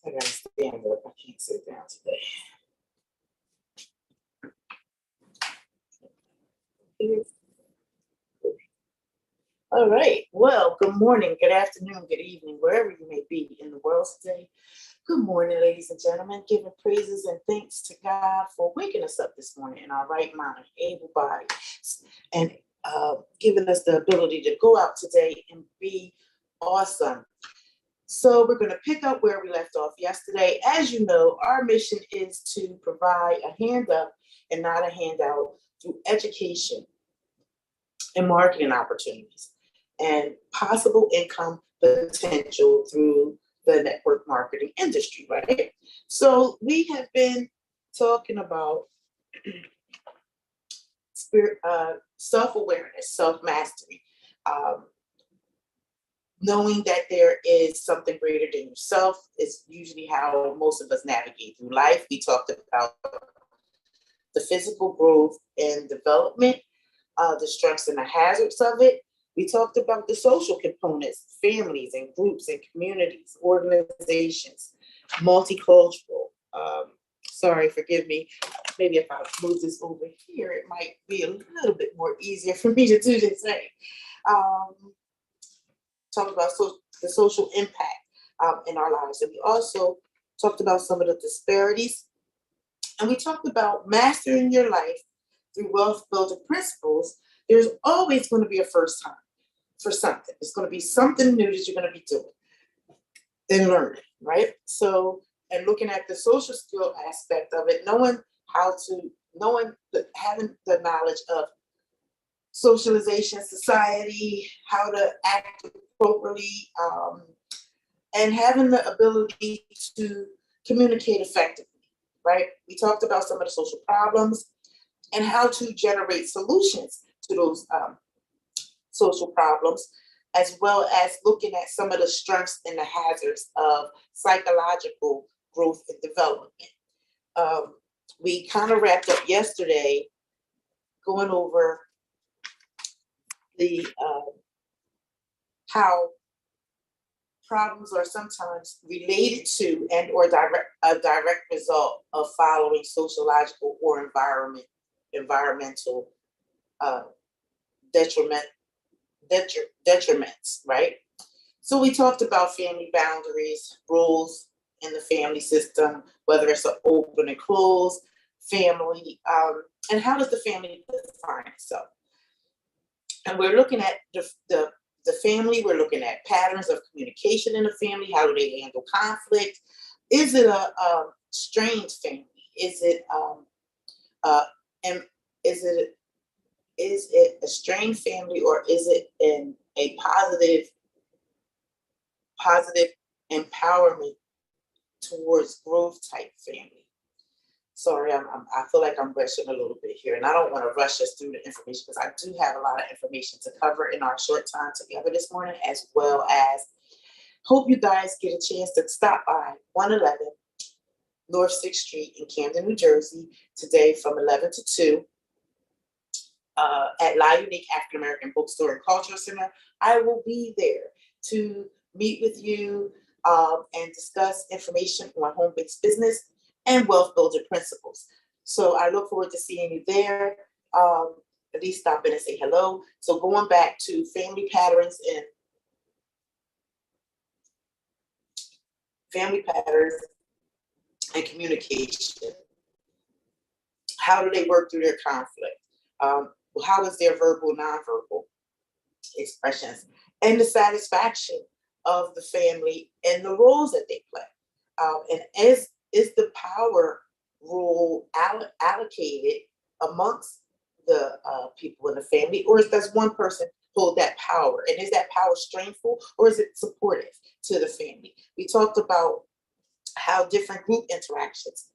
I gotta stand up. I can't sit down today. All right. Well, good morning, good afternoon, good evening, wherever you may be in the world today. Good morning, ladies and gentlemen. Giving praises and thanks to God for waking us up this morning in our right mind, able bodies, and giving us the ability to go out today and be awesome. So we're going to pick up where we left off yesterday. As you know, our mission is to provide a hand up and not a handout through education and marketing opportunities and possible income potential through the network marketing industry, right? So we have been talking about self-awareness, self-mastery, knowing that there is something greater than yourself is usually how most of us navigate through life. We talked about the physical growth and development, the strengths and the hazards of it. We talked about the social components, families and groups and communities, organizations, multicultural. Sorry, forgive me. Maybe if I move this over here, it might be a little bit more easier for me to do this thing. Talked about the social impact in our lives. And we also talked about some of the disparities. And we talked about mastering your life through wealth building principles. There's always going to be a first time for something. It's going to be something new that you're going to be doing and learning, right? So, and looking at the social skill aspect of it, having the knowledge of socialization, society, how to act appropriately, and having the ability to communicate effectively, right? We talked about some of the social problems and how to generate solutions to those social problems, as well as looking at some of the strengths and the hazards of psychological growth and development. We kind of wrapped up yesterday going over the how problems are sometimes related to and or a direct result of following sociological or environmental detriments, right? So we talked about family boundaries, roles in the family system, whether it's an open and closed family, and how does the family define itself? And we're looking at the family, we're looking at patterns of communication in the family, how do they handle conflict? Is it a strained family? Is it a strained family, or is it in a positive empowerment towards growth type family? Sorry, I feel like I'm rushing a little bit here, and I don't want to rush us through the information because I do have a lot of information to cover in our short time together this morning, as well as hope you guys get a chance to stop by 111 North 6th Street in Camden, New Jersey today from 11 to 2 at La Unique African American Bookstore and Cultural Center. I will be there to meet with you and discuss information on home-based business and wealth builder principles. So I look forward to seeing you there. At least stop in and say hello. So going back to family patterns and communication. How do they work through their conflict? How is their verbal, nonverbal expressions, and the satisfaction of the family and the roles that they play? And is the power role allocated amongst the people in the family, or does one person hold that power? And is that power strengthful, or is it supportive to the family? We talked about how different group interactions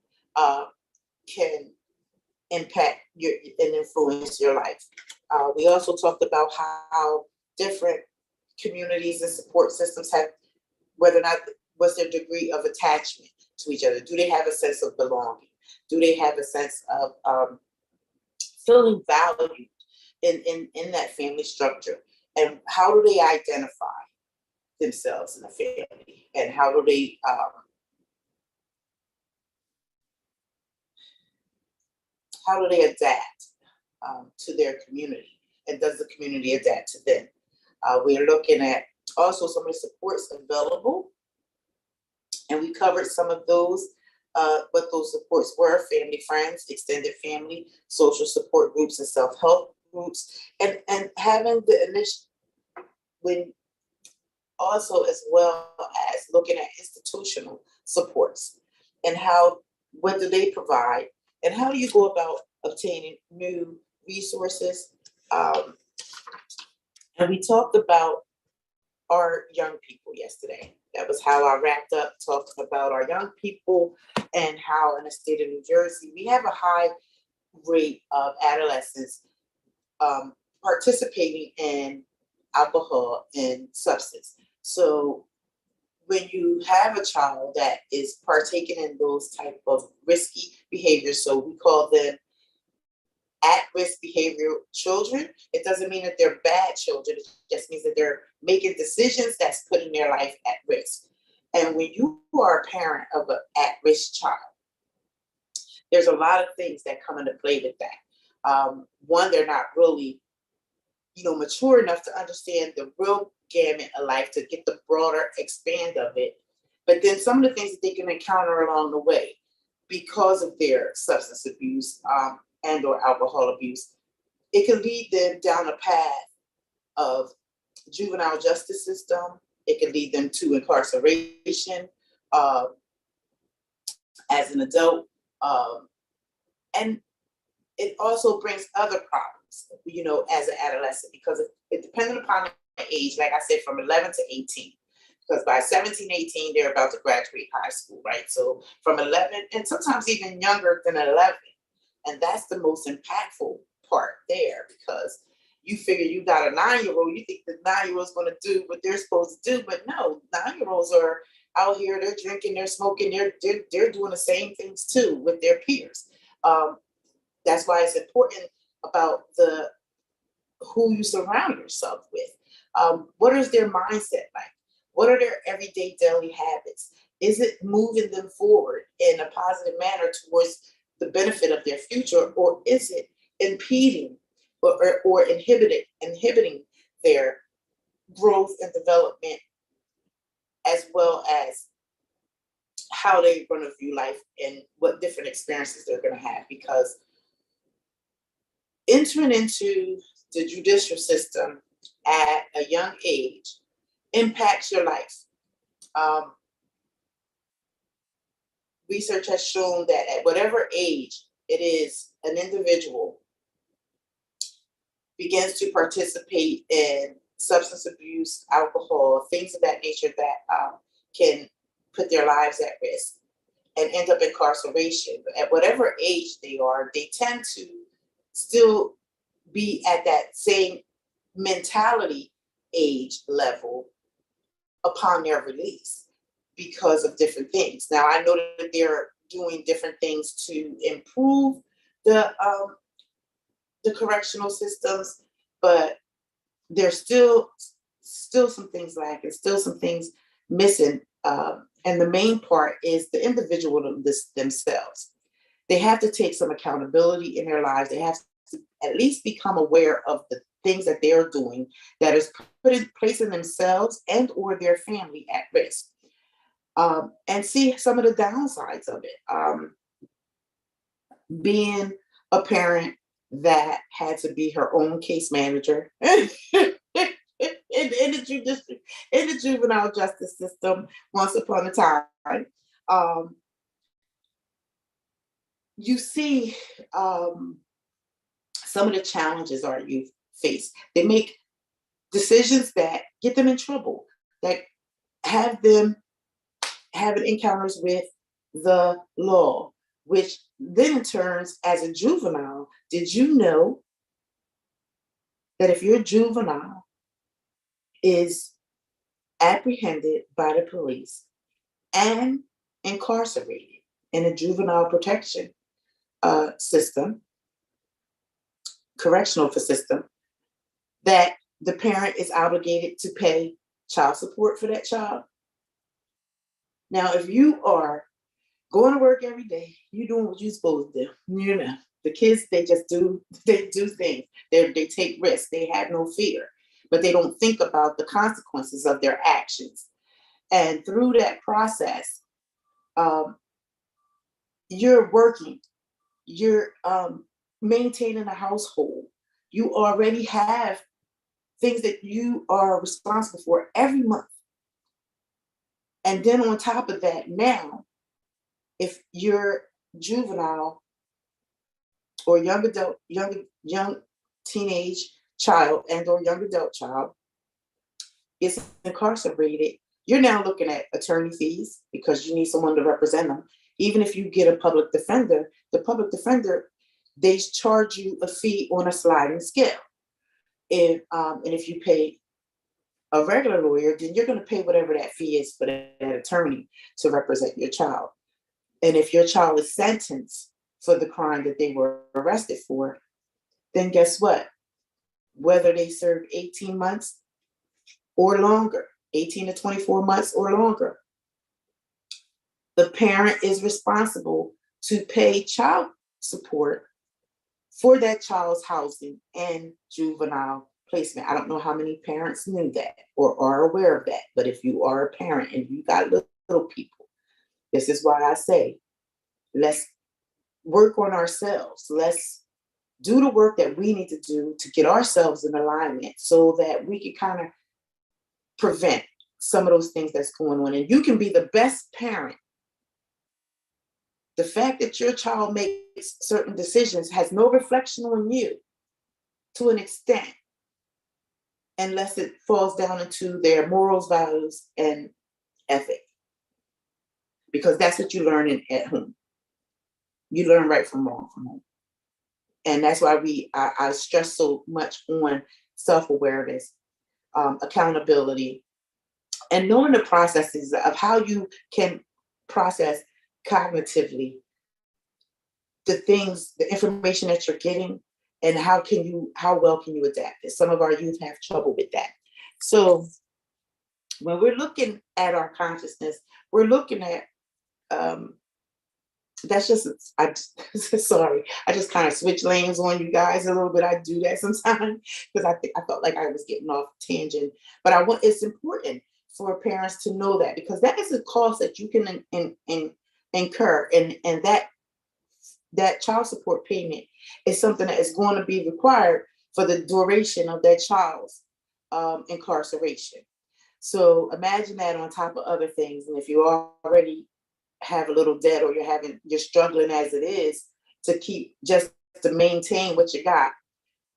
can impact and influence your life. We also talked about how different communities and support systems have, whether or not what's their degree of attachment to each other. Do they have a sense of belonging? Do they have a sense of feeling valued in that family structure? And how do they identify themselves in the family? And how do they adapt to their community? And does the community adapt to them? We're looking at also some of the supports available, and we covered some of those, what those supports were: family, friends, extended family, social support groups, and self-help groups, and having the initial, when also as well as looking at institutional supports and what do they provide, and how do you go about obtaining new resources. Um, and we talked about our young people yesterday. That was how I wrapped up talking about our young people and how in the state of New Jersey, we have a high rate of adolescents participating in alcohol and substance. So when you have a child that is partaking in those type of risky behaviors, so we call them at-risk behavior children, it doesn't mean that they're bad children. It just means that they're making decisions that's putting their life at risk. And when you are a parent of an at-risk child, there's a lot of things that come into play with that. One, they're not really, mature enough to understand the real gamut of life, to get the broader expand of it. But then some of the things that they can encounter along the way because of their substance abuse and or alcohol abuse, it can lead them down a path of juvenile justice system. It can lead them to incarceration as an adult. And it also brings other problems, as an adolescent, because it depending upon the age, like I said, from 11 to 18. Because by 17, 18, they're about to graduate high school, right? So from 11, and sometimes even younger than 11. And that's the most impactful part there, because you figure you got a 9-year-old, you think the 9-year-old's going to do what they're supposed to do, but no, 9-year-olds are out here, they're drinking, they're smoking, they're doing the same things too with their peers. That's why it's important about who you surround yourself with. What is their mindset like? What are their everyday daily habits? Is it moving them forward in a positive manner towards the benefit of their future, or is it impeding or inhibiting their growth and development, as well as how they're going to view life and what different experiences they're going to have? Because entering into the judicial system at a young age impacts your life. Research has shown that at whatever age it is, an individual begins to participate in substance abuse, alcohol, things of that nature that can put their lives at risk and end up in incarceration. But at whatever age they are, they tend to still be at that same mentality age level upon their release because of different things. Now, I know that they're doing different things to improve the correctional systems, but there's still some things lacking, still some things missing. And the main part is the individual themselves. They have to take some accountability in their lives. They have to at least become aware of the things that they're doing that is placing themselves and or their family at risk, and see some of the downsides of it. Being a parent that had to be her own case manager in the juvenile justice system once upon a time, you see some of the challenges our youth face. They make decisions that get them in trouble, that have them having encounters with the law, which then in turns, as a juvenile, did you know that if your juvenile is apprehended by the police and incarcerated in a juvenile protection system, correctional system, that the parent is obligated to pay child support for that child. Now, if you are going to work every day, you doing what you're supposed to do. The kids, they just do, they do things. They take risks. They have no fear, but they don't think about the consequences of their actions. And through that process, um, you're working, you're maintaining a household. You already have things that you are responsible for every month. And then on top of that, now, if you're juvenile or young adult, young teenage child and or young adult child is incarcerated, you're now looking at attorney fees because you need someone to represent them. Even if you get a public defender, the public defender, they charge you a fee on a sliding scale. And if you pay a regular lawyer, then you're going to pay whatever that fee is for that attorney to represent your child. And if your child is sentenced for the crime that they were arrested for, then guess what? Whether they serve 18 months or longer, 18 to 24 months or longer, the parent is responsible to pay child support for that child's housing and juvenile placement. I don't know how many parents knew that or are aware of that, but if you are a parent and you got little people, this is why I say, let's work on ourselves. Let's do the work that we need to do to get ourselves in alignment so that we can kind of prevent some of those things that's going on. And you can be the best parent. The fact that your child makes certain decisions has no reflection on you to an extent, unless it falls down into their morals, values, and ethic. Because that's what you learn at home. You learn right from wrong from home. And that's why I stress so much on self-awareness, accountability, and knowing the processes of how you can process cognitively the things, the information that you're getting, and how well can you adapt it? Some of our youth have trouble with that. So when we're looking at our consciousness, we're looking at that's just sorry, I just kind of switch lanes on you guys a little bit. I do that sometimes because I felt like I was getting off tangent, but it's important for parents to know that, because that is a cost that you can incur, and that child support payment is something that is going to be required for the duration of that child's incarceration. So imagine that on top of other things. And if you already have a little debt, or you're struggling as it is to maintain what you got,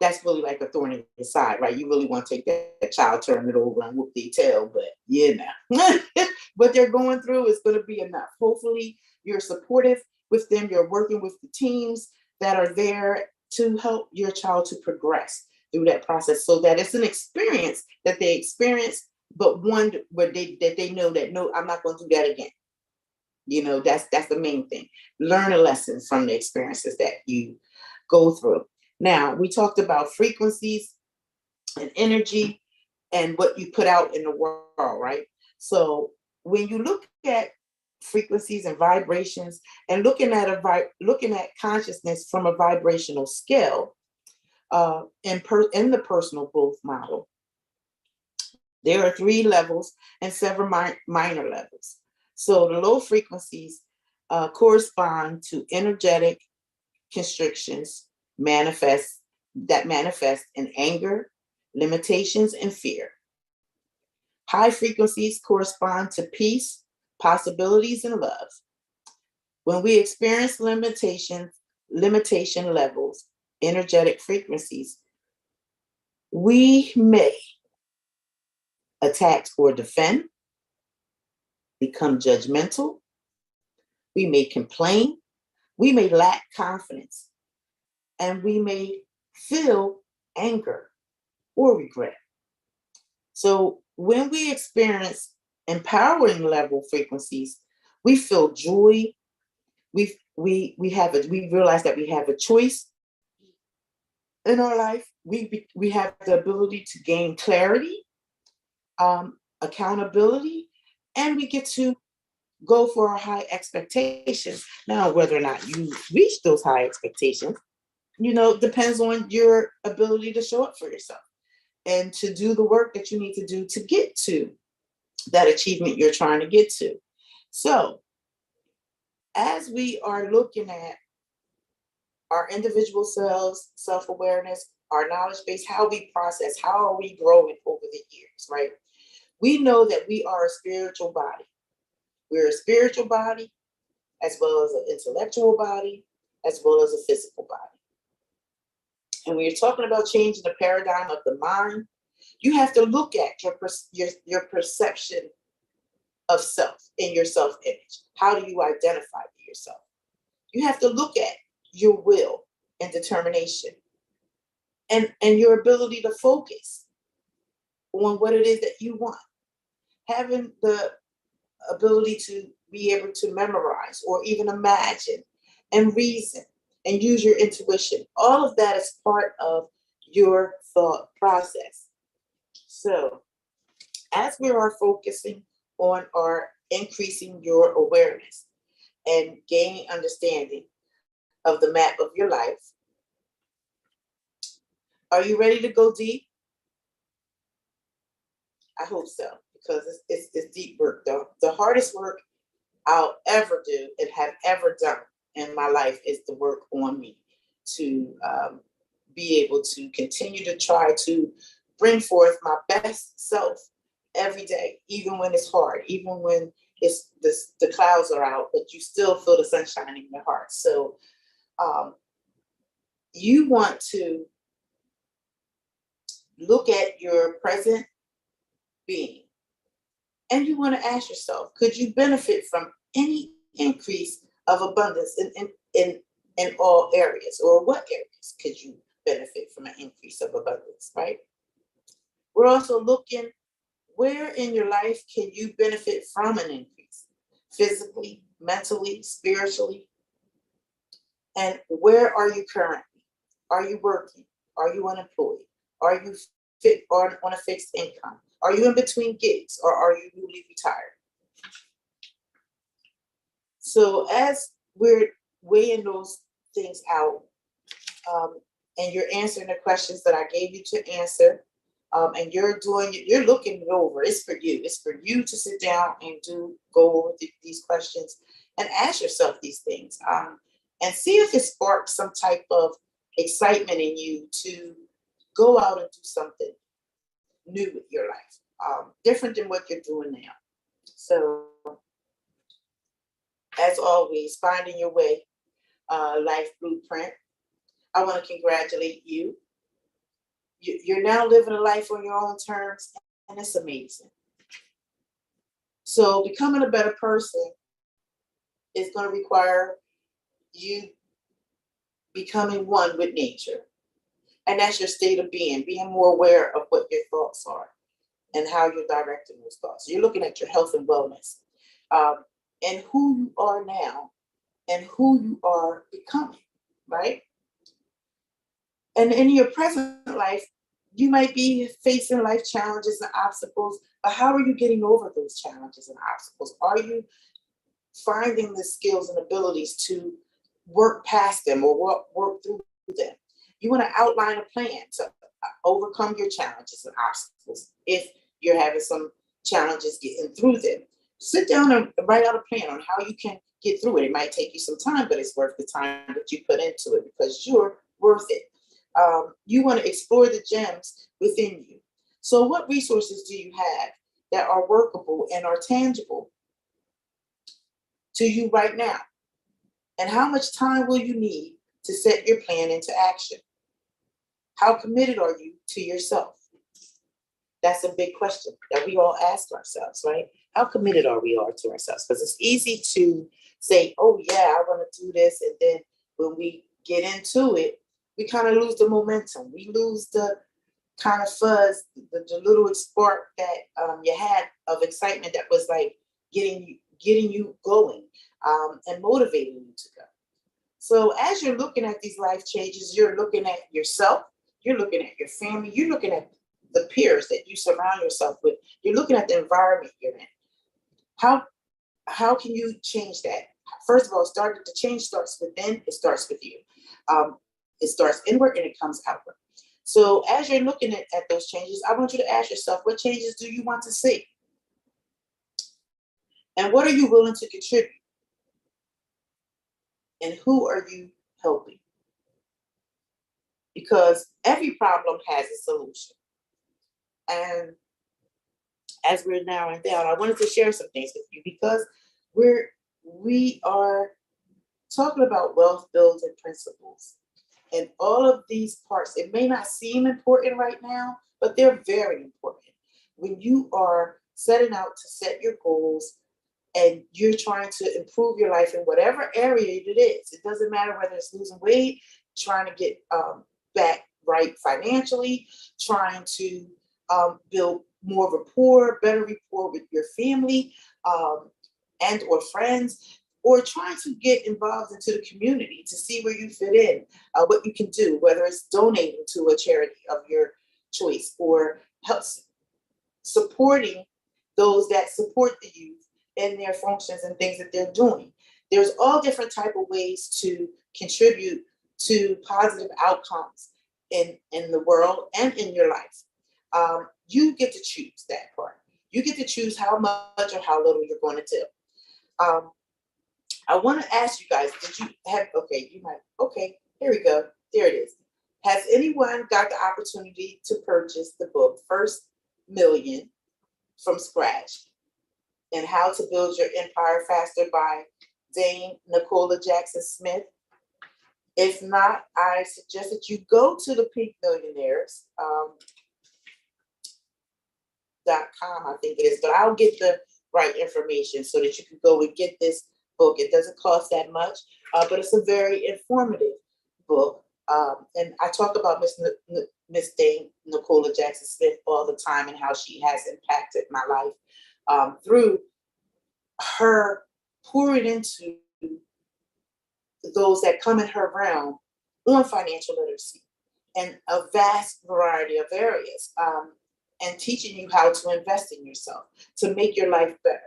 that's really like a thorn in your side, right? You really want to take that child, turn it over, and whoop their tail, but what they're going through is going to be enough. Hopefully you're supportive with them. You're working with the teams that are there to help your child to progress through that process, so that it's an experience that they experience, but one where they know that, no, I'm not going to do that again. That's the main thing. Learn a lesson from the experiences that you go through. Now, we talked about frequencies and energy and what you put out in the world, right? So when you look at frequencies and vibrations, and looking at consciousness from a vibrational scale, in the personal growth model, there are 3 levels and several minor levels. So the low frequencies correspond to energetic constrictions that manifest in anger, limitations, and fear. High frequencies correspond to peace, possibilities, and love. When we experience limitation levels, energetic frequencies, we may attack or defend, become judgmental, we may complain, we may lack confidence, and we may feel anger or regret. So when we experience empowering level frequencies, we feel joy, we we realize that we have a choice in our life. We have the ability to gain clarity, accountability, and we get to go for our high expectations. Now, whether or not you reach those high expectations, depends on your ability to show up for yourself and to do the work that you need to do to get to that achievement you're trying to get to. So, as we are looking at our individual selves, self-awareness, our knowledge base, how we process, how are we growing over the years, right? We know that we are a spiritual body. We're a spiritual body, as well as an intellectual body, as well as a physical body. And when you're talking about changing the paradigm of the mind, you have to look at your perception of self and your self-image. How do you identify with yourself? You have to look at your will and determination and your ability to focus on what it is that you want. Having the ability to be able to memorize or even imagine and reason and use your intuition. All of that is part of your thought process. So as we are focusing on our increasing your awareness and gaining understanding of the map of your life, are you ready to go deep? I hope so, because it's deep work. The hardest work I'll ever do and have ever done in my life is the work on me to be able to continue to try to bring forth my best self every day, even when it's hard, even when the clouds are out, but you still feel the sunshine in your heart. So you want to look at your present being, and you want to ask yourself, could you benefit from any increase of abundance in all areas, or what areas could you benefit from an increase of abundance, right? We're also looking, where in your life can you benefit from an increase? Physically, mentally, spiritually? And where are you currently? Are you working? Are you unemployed? Are you fit on a fixed income? Are you in between gigs, or are you newly retired? So as we're weighing those things out, and you're answering the questions that I gave you to answer, and you're looking it over. It's for you. It's for you to sit down and go over these questions and ask yourself these things, and see if it sparks some type of excitement in you to go out and do something new with your life, different than what you're doing now. So, as always, finding your way, life blueprint. I want to congratulate you. You're now living a life on your own terms, and it's amazing. So becoming a better person is going to require you becoming one with nature. And that's your state of being more aware of what your thoughts are and how you're directing those thoughts. So you're looking at your health and wellness, and who you are now and who you are becoming, right? And in your present life, you might be facing life challenges and obstacles, but how are you getting over those challenges and obstacles? Are you finding the skills and abilities to work past them or work through them? You want to outline a plan to overcome your challenges and obstacles. If you're having some challenges getting through them, sit down and write out a plan on how you can get through it. It might take you some time, but it's worth the time that you put into it because you're worth it. You want to explore the gems within you. So what resources do you have that are workable and are tangible to you right now? And how much time will you need to set your plan into action? How committed are you to yourself? That's a big question that we all ask ourselves, right? How committed are we to ourselves? Because it's easy to say, oh yeah, I want to do this. And then when we get into it, we kind of lose the momentum. We lose the kind of fuzz, the little spark that you had of excitement that was like getting you going, and motivating you to go. So as you're looking at these life changes, you're looking at yourself, you're looking at your family, you're looking at the peers that you surround yourself with, you're looking at the environment you're in. How how can you change that? First of all, the change starts within, it starts with you. Um, it starts inward and it comes outward. So as you're looking at those changes, I want you to ask yourself, what changes do you want to see? And what are you willing to contribute? And who are you helping? Because every problem has a solution. And as we're narrowing down, I wanted to share some things with you because we are talking about wealth building principles. And all of these parts, it may not seem important right now, but they're very important. When you are setting out to set your goals and you're trying to improve your life in whatever area it is, it doesn't matter whether it's losing weight, trying to get back right financially, trying to build more rapport, better rapport with your family and or friends, or trying to get involved into the community to see where you fit in, what you can do, whether it's donating to a charity of your choice or helps supporting those that support the youth in their functions and things that they're doing. There's all different type of ways to contribute to positive outcomes in the world and in your life. You get to choose that part. You get to choose how much or how little you're going to do. I want to ask you guys, did you have, okay, you might, okay, here we go. There it is. Has anyone got the opportunity to purchase the book, First Million from Scratch and How to Build Your Empire Faster by Dame Nicola Jackson Smith? If not, I suggest that you go to the Pink Millionaires, .com, I think it is, but I'll get the right information so that you can go and get this book. It doesn't cost that much, but it's a very informative book. And I talk about Miss Dame Nicola Jackson Smith all the time and how she has impacted my life through her pouring into those that come in her realm on financial literacy and a vast variety of areas. And teaching you how to invest in yourself to make your life better.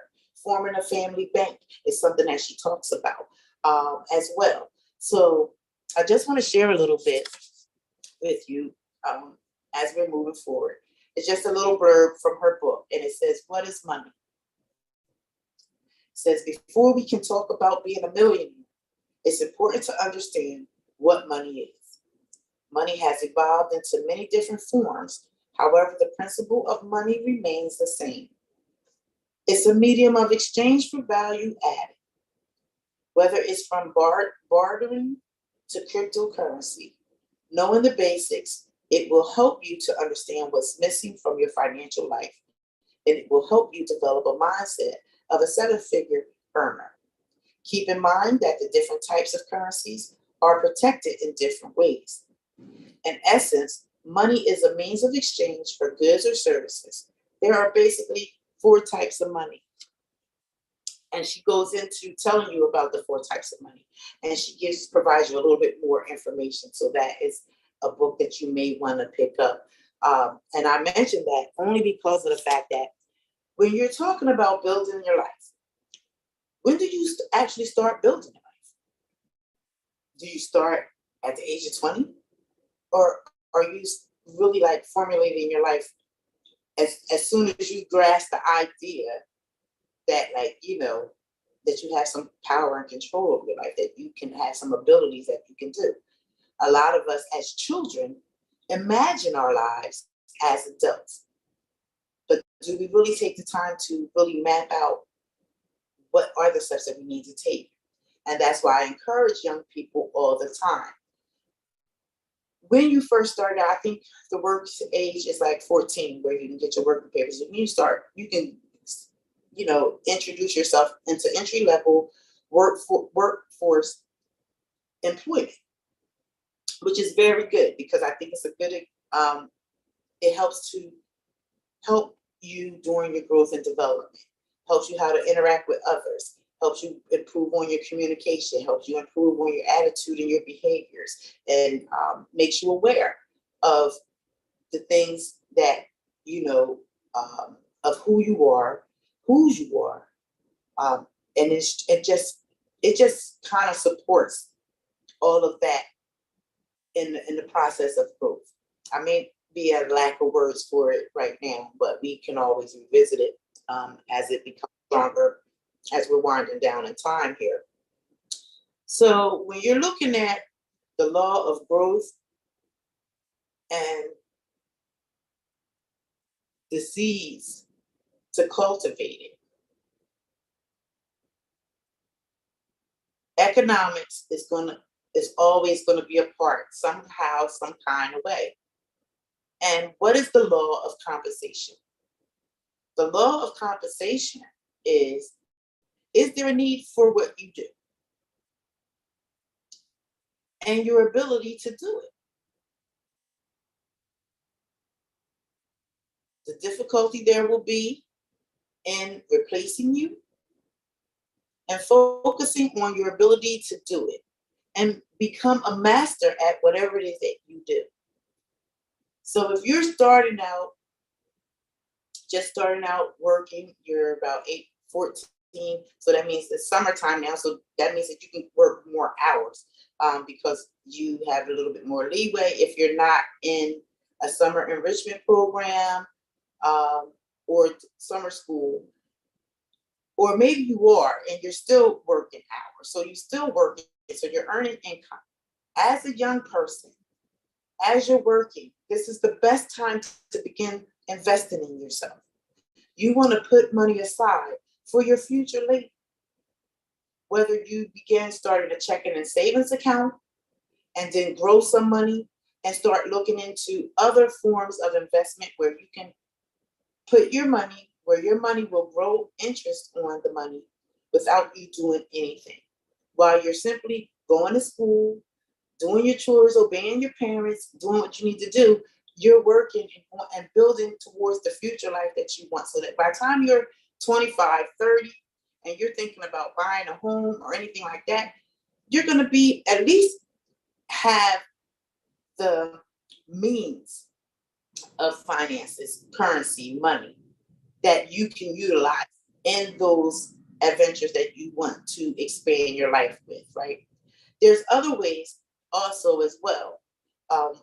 Forming a family bank is something that she talks about as well. So I just want to share a little bit with you as we're moving forward. It's just a little blurb from her book, and it says, "What is money?" It says, "Before we can talk about being a millionaire, it's important to understand what money is. Money has evolved into many different forms. However, the principle of money remains the same. It's a medium of exchange for value added, whether it's from bartering to cryptocurrency. Knowing the basics, it will help you to understand what's missing from your financial life, and it will help you develop a mindset of a seven-figure earner. Keep in mind that the different types of currencies are protected in different ways. In essence, money is a means of exchange for goods or services. There are basically four types of money." And she goes into telling you about the four types of money. And she provides you a little bit more information. So that is a book that you may want to pick up. And I mentioned that only because of the fact that when you're talking about building your life, when do you actually start building your life? Do you start at the age of 20? Or are you really like formulating your life as soon as you grasp the idea that, like, you know, that you have some power and control over your life, that you can have some abilities that you can do? A lot of us as children imagine our lives as adults, but do we really take the time to really map out what are the steps that we need to take? And that's why I encourage young people all the time. When you first start out, I think the work age is like 14, where you can get your working papers. When you start, you can, you know, introduce yourself into entry-level workforce employment, which is very good because I think it's a good, it helps to help you during your growth and development, helps you how to interact with others, helps you improve on your communication, helps you improve on your attitude and your behaviors, and makes you aware of the things that you know of who you are, whose you are, and it just kind of supports all of that in the process of growth. I may be at a lack of words for it right now, but we can always revisit it as it becomes stronger as we're winding down in time here. So when you're looking at the law of growth and the seeds to cultivate it, economics is always going to be a part somehow, some kind of way. And what is the law of compensation? The law of compensation is there a need for what you do and your ability to do it? The difficulty there will be in replacing you and focusing on your ability to do it and become a master at whatever it is that you do. So if you're just starting out working, you're about 14, so that means it's summertime now, so that means that you can work more hours because you have a little bit more leeway if you're not in a summer enrichment program or summer school, or maybe you are and you're still working hours, so you're still working, so you're earning income. As a young person, as you're working, this is the best time to begin investing in yourself. You want to put money aside for your future later. Whether you begin starting a checking and savings account and then grow some money and start looking into other forms of investment where you can put your money where your money will grow interest on the money without you doing anything. While you're simply going to school, doing your chores, obeying your parents, doing what you need to do, you're working and building towards the future life that you want. So that by the time you're 25, 30, and you're thinking about buying a home or anything like that, you're going to be at least have the means of finances, currency, money that you can utilize in those adventures that you want to expand your life with, right? There's other ways also as well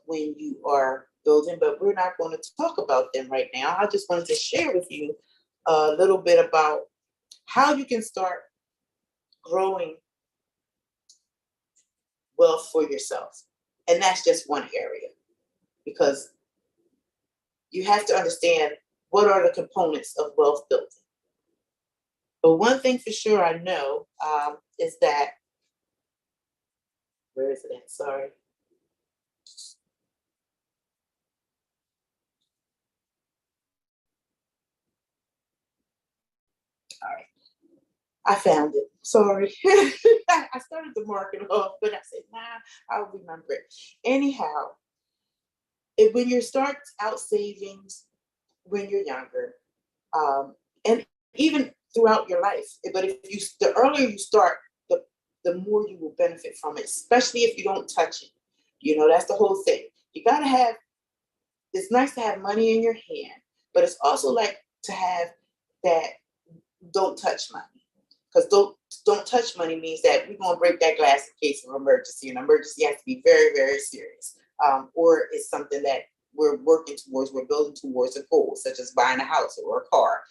when you are building, but we're not going to talk about them right now. I just wanted to share with you a little bit about how you can start growing wealth for yourself. And that's just one area, because you have to understand what are the components of wealth building. But one thing for sure I know is that, where is it at? Sorry. All right. I found it. Sorry. I started to mark it off, but I said, nah, I'll remember it. Anyhow, when you start out savings when you're younger, and even throughout your life, but the earlier you start, the more you will benefit from it, especially if you don't touch it. That's the whole thing. You gotta have, it's nice to have money in your hand, but it's also like to have that don't touch money. Because don't touch money means that we're gonna break that glass in case of emergency. An emergency has to be very, very serious. Or it's something that we're working towards, we're building towards a goal, such as buying a house or a car.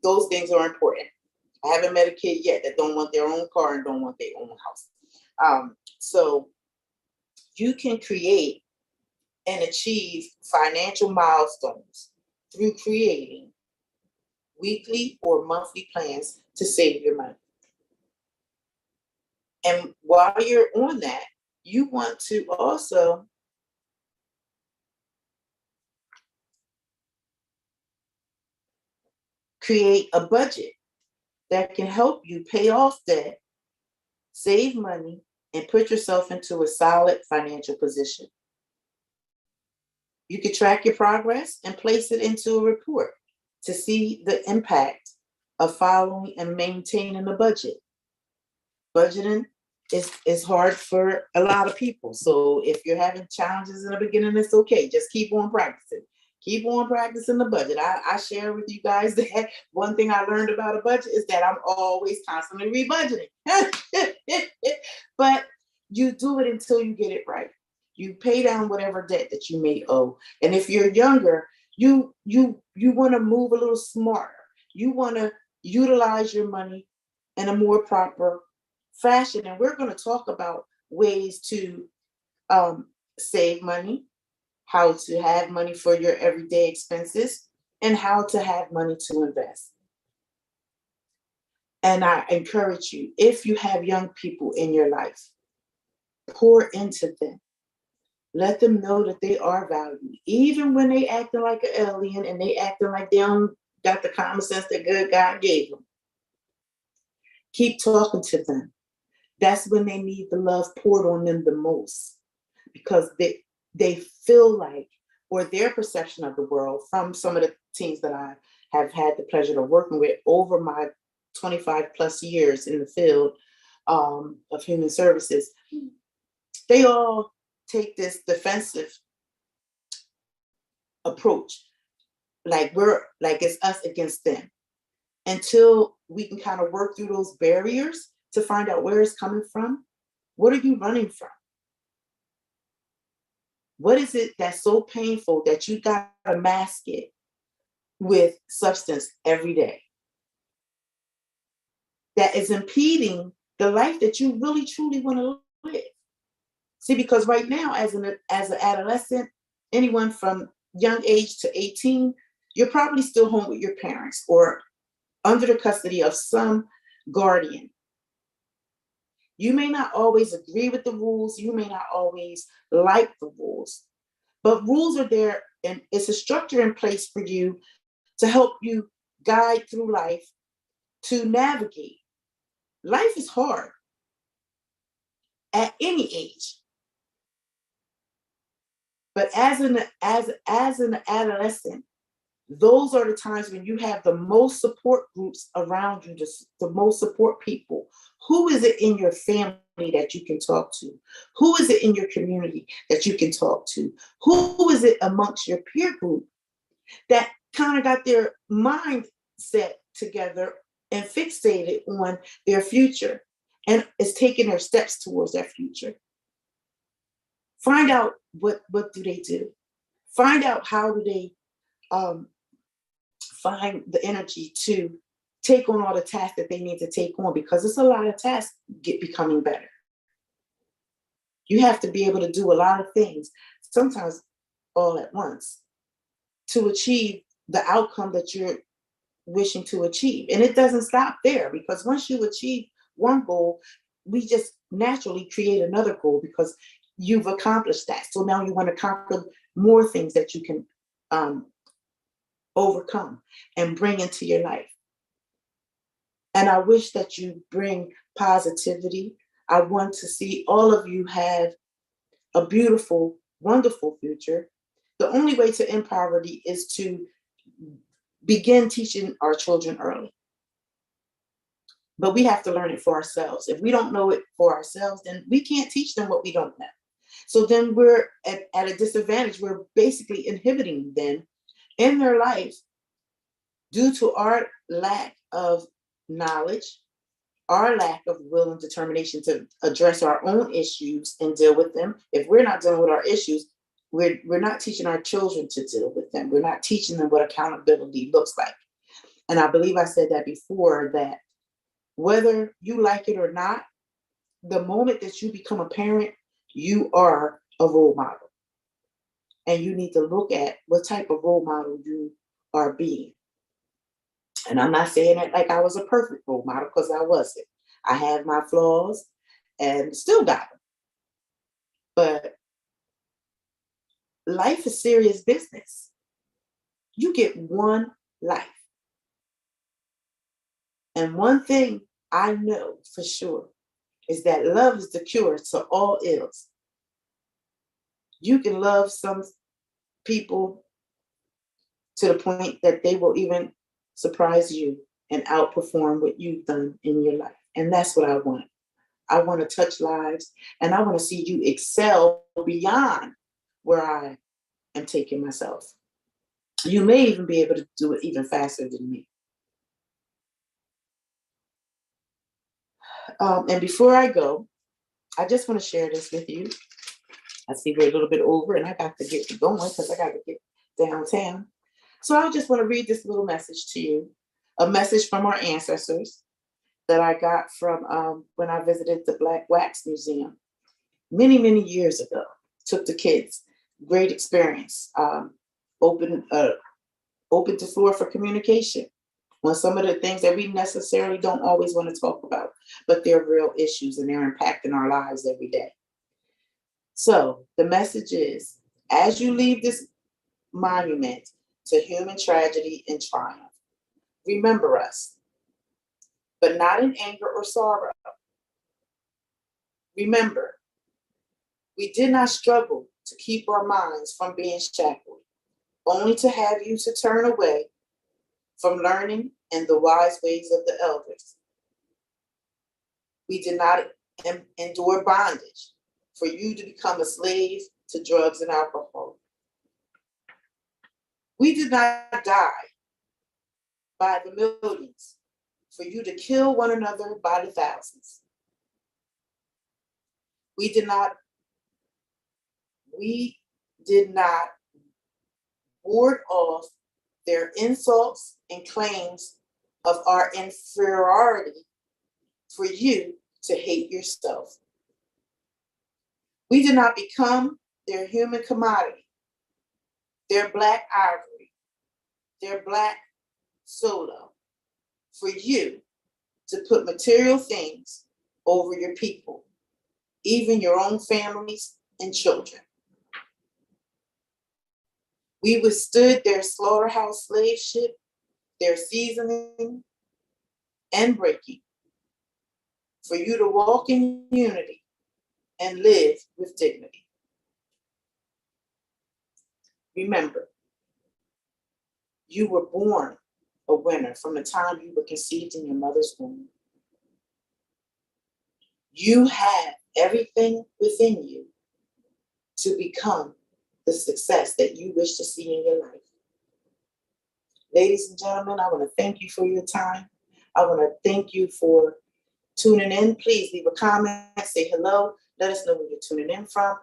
Those things are important. I haven't met a kid yet that don't want their own car and don't want their own house. So you can create and achieve financial milestones through creating weekly or monthly plans to save your money. And while you're on that, you want to also create a budget that can help you pay off debt, save money, and put yourself into a solid financial position. You can track your progress and place it into a report to see the impact of following and maintaining a budget. Budgeting is hard for a lot of people. So if you're having challenges in the beginning, it's okay. Just keep on practicing. Keep on practicing the budget. I share with you guys that one thing I learned about a budget is that I'm always constantly rebudgeting. But you do it until you get it right. You pay down whatever debt that you may owe. And if you're younger, you want to move a little smarter. You want to utilize your money in a more proper fashion. And we're going to talk about ways to save money, how to have money for your everyday expenses, and how to have money to invest. And I encourage you, if you have young people in your life, pour into them. Let them know that they are valued, even when they acting like an alien and they acting like they don't got the common sense that good God gave them. Keep talking to them. That's when they need the love poured on them the most, because they feel like, or their perception of the world from some of the teams that I have had the pleasure of working with over my 25 plus years in the field of human services, they all take this defensive approach, like it's us against them, until we can kind of work through those barriers to find out where it's coming from. What are you running from? What is it that's so painful that you got to mask it with substance every day that is impeding the life that you really truly want to live? See, because right now, as an adolescent, anyone from young age to 18, you're probably still home with your parents or under the custody of some guardian. You may not always agree with the rules. You may not always like the rules, but rules are there, and it's a structure in place for you to help you guide through life, to navigate. Life is hard at any age. But as an adolescent, those are the times when you have the most support groups around you, the most support people. Who is it in your family that you can talk to? Who is it in your community that you can talk to? Who is it amongst your peer group that kind of got their mind set together and fixated on their future and is taking their steps towards that future? Find out what do they do. Find out how do they find the energy to take on all the tasks that they need to take on, because it's a lot of tasks becoming better. You have to be able to do a lot of things, sometimes all at once, to achieve the outcome that you're wishing to achieve. And it doesn't stop there, because once you achieve one goal, we just naturally create another goal because you've accomplished that. So now you want to conquer more things that you can overcome and bring into your life. And I wish that you bring positivity. I want to see all of you have a beautiful, wonderful future. The only way to end poverty is to begin teaching our children early. But we have to learn it for ourselves. If we don't know it for ourselves, then we can't teach them what we don't know. So then we're at a disadvantage. We're basically inhibiting them in their life due to our lack of knowledge, our lack of will and determination to address our own issues and deal with them. If we're not dealing with our issues, we're not teaching our children to deal with them. We're not teaching them what accountability looks like. And I believe I said that before, that whether you like it or not, the moment that you become a parent, you are a role model. And you need to look at what type of role model you are being. And I'm not saying that like I was a perfect role model, because I wasn't. I have my flaws and still got them. But life is serious business. You get one life. And one thing I know for sure is that love is the cure to all ills. You can love some people to the point that they will even surprise you and outperform what you've done in your life. And that's what I want. I want to touch lives, and I want to see you excel beyond where I am taking myself. You may even be able to do it even faster than me. And before I go, I just want to share this with you. I see we're a little bit over, and I got to get going because I got to get downtown. So I just want to read this little message to you, a message from our ancestors that I got from when I visited the Black Wax Museum many, many years ago. Took the kids, great experience. Open the floor for communication on some of the things that we necessarily don't always want to talk about, but they're real issues and they're impacting our lives every day. So the message is, as you leave this monument to human tragedy and triumph, remember us, but not in anger or sorrow. Remember, we did not struggle to keep our minds from being shackled, only to have you to turn away from learning and the wise ways of the elders. We did not endure bondage for you to become a slave to drugs and alcohol. We did not die by the millions for you to kill one another by the thousands. We did not ward off their insults and claims of our inferiority for you to hate yourself. We did not become their human commodity, their black ivory, their black solo, for you to put material things over your people, even your own families and children. We withstood their slaughterhouse slave ship, their seasoning and breaking, for you to walk in unity and live with dignity. Remember, you were born a winner from the time you were conceived in your mother's womb. You have everything within you to become the success that you wish to see in your life. Ladies and gentlemen, I want to thank you for your time. I want to thank you for tuning in. Please leave a comment, say hello, let us know where you're tuning in from.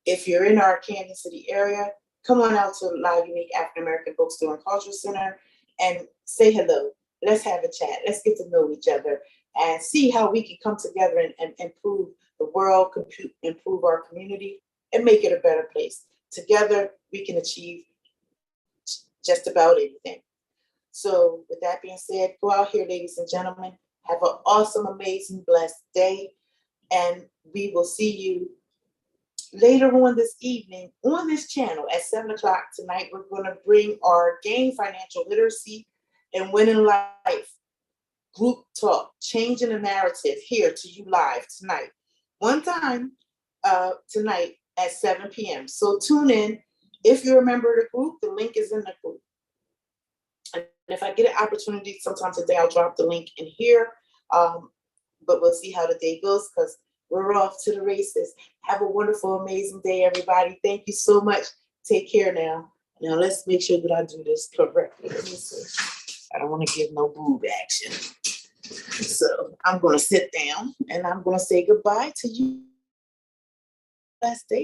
If you're in our Kansas City area, come on out to Live Unique African American Bookstore and Cultural Center and say hello. Let's have a chat. Let's get to know each other and see how we can come together and improve the world, improve our community, and make it a better place. Together, we can achieve just about anything. So with that being said, go out here, ladies and gentlemen. Have an awesome, amazing, blessed day. And we will see you later on this evening on this channel at 7 o'clock tonight. We're going to bring our Gain Financial Literacy and Winning Life group talk, changing the narrative here to you live tonight. One time tonight at 7 p.m. So tune in. If you're a member of the group, the link is in the group. And if I get an opportunity sometime today, I'll drop the link in here. But we'll see how the day goes because we're off to the races. Have a wonderful, amazing day, everybody. Thank you so much. Take care now. Now let's make sure that I do this correctly. Let me see. I don't want to give no boob action. So I'm going to sit down and I'm going to say goodbye to you. Last day.